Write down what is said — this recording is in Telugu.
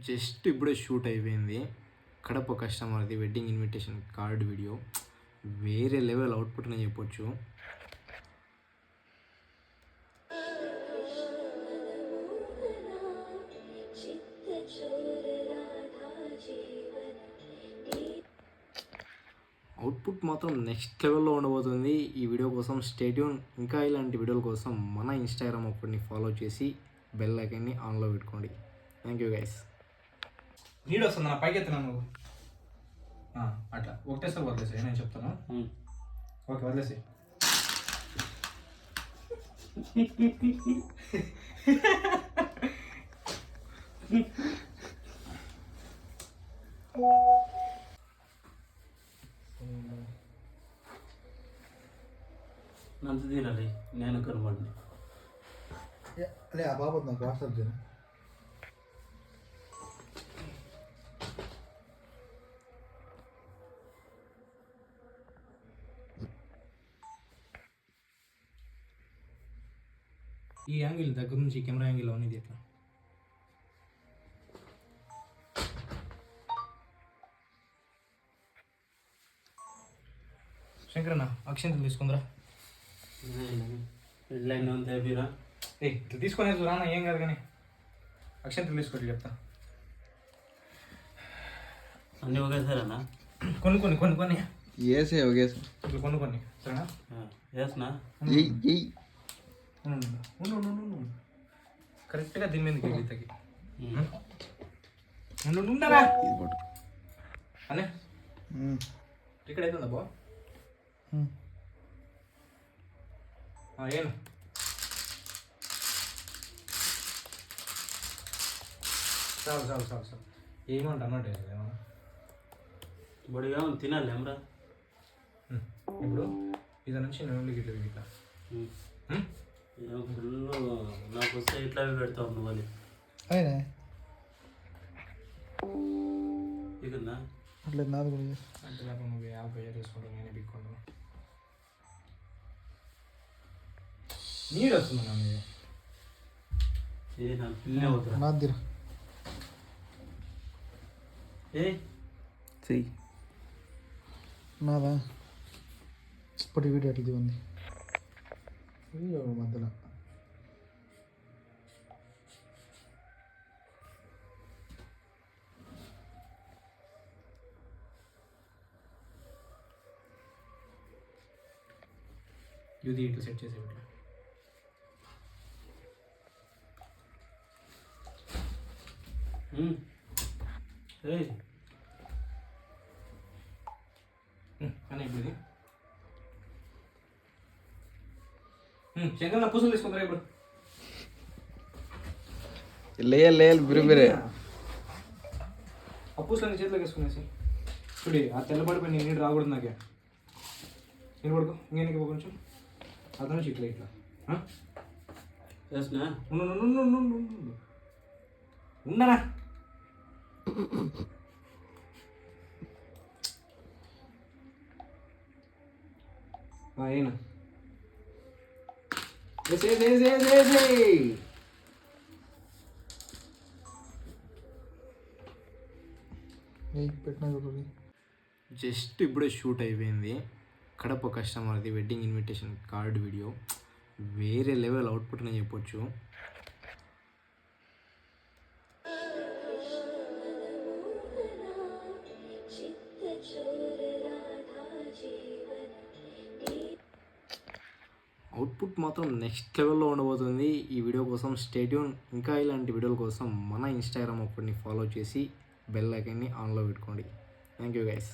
జస్ట్ ఇప్పుడే షూట్ అయిపోయింది కడప కస్టమర్ది వెడ్డింగ్ ఇన్విటేషన్ కార్డ్ వీడియో. వేరే లెవెల్ అవుట్పుట్ అని చెప్పొచ్చు. అవుట్పుట్ మాత్రం నెక్స్ట్ లెవెల్లో ఉండబోతుంది. ఈ వీడియో కోసం స్టే ట్యూన్. ఇంకా ఇలాంటి వీడియోల కోసం మన ఇన్స్టాగ్రామ్ ఒకటిని ఫాలో చేసి బెల్ ఐకాన్ని ఆన్లో పెట్టుకోండి. Thank you guys. నీడు వస్తుంది నా పైకి ఎత్తున్నా నువ్వు అట్లా ఒకటేసారి వదిలేసి నేను చెప్తాను. ఓకే వదిలేసి. నంత తీరాలి నేను కనబడి అదే ఆ బాబు నాకు వాట్సాప్ చేయను. ఈ యాంగిల్ దగ్గర నుంచి కెమెరా యాంగిల్ అనేది ఎట్లా శంకరన్న అక్షంతలు తీసుకుందరా. పెళ్ళైన తేబీరా ఇట్లా తీసుకునేది రానా ఏం కాదు కానీ అక్షంతలు తీసుకోవాలి చెప్తా. అన్నీ ఒకేసారన్నా కొన్ని కొన్ని కొన్ని కొన్ని ఏసే ఒకేసే ఇట్లా కొన్ని కొన్ని సరేనా వేసనా కరెక్ట్గా దీని మీద గీతకి ఉండరా అనే ఇక్కడ అయితే ఉందా బా ఏను చాలు చాలు చాలు చాలు ఏమంట అన్నట్టు ఏమన్నా బడిగా తినాలి ఏమరా. ఇప్పుడు ఇది నుంచి నేను ఇట్లా ఇట్లా ఫుల్ నాకు వస్తే ఇట్లా పెడతావు నువ్వు అని అయినా ఇకన్నా అట్లా నాది కూడా అంటే నాకు నువ్వు 50 తీసుకుంటావు నేనే బిక్కుంటాను. నీరు వస్తుంది నా మీద ఏ నా పిల్లనే అవుతురా నాదిరా ఏ చెయ్యి నాదా ఇప్పటి వీడియో అట్లా ఉంది వీడియో మధ్యలో ఇది ఇటు సెట్ చేసే ఇట్లా ఏ అని ఇప్పుడు ఇది శంకర్ నా పూసలు తీసుకుంటారా ఇప్పుడు లేయాలి బిరుబిరే ఆ పూసలు చేతిలోకి వేసుకునేసి చూడు ఆ తెల్లబడిపోయి నేను నీళ్ళు రాకూడదు నాకే. నేను పడుకో ఇంకెనికి కొంచెం అతను నుంచి ఇట్లా ఇట్లా వేసనా ఉండనా ఏనా పెట్టినా జస్ట్ ఇప్పుడే షూట్ అయిపోయింది కడప కస్టమర్ది వెడ్డింగ్ ఇన్విటేషన్ కార్డ్ వీడియో. వేరే లెవెల్ అవుట్పుట్ అని చెప్పొచ్చు. అవుట్పుట్ మాత్రం నెక్స్ట్ లెవెల్లో ఉండబోతుంది. ఈ వీడియో కోసం స్టే ట్యూన్. ఇంకా ఇలాంటి వీడియోల కోసం మన ఇన్స్టాగ్రామ్ ఒకటిని ఫాలో చేసి బెల్ ఐకాన్ని ఆన్లో పెట్టుకోండి. Thank you guys.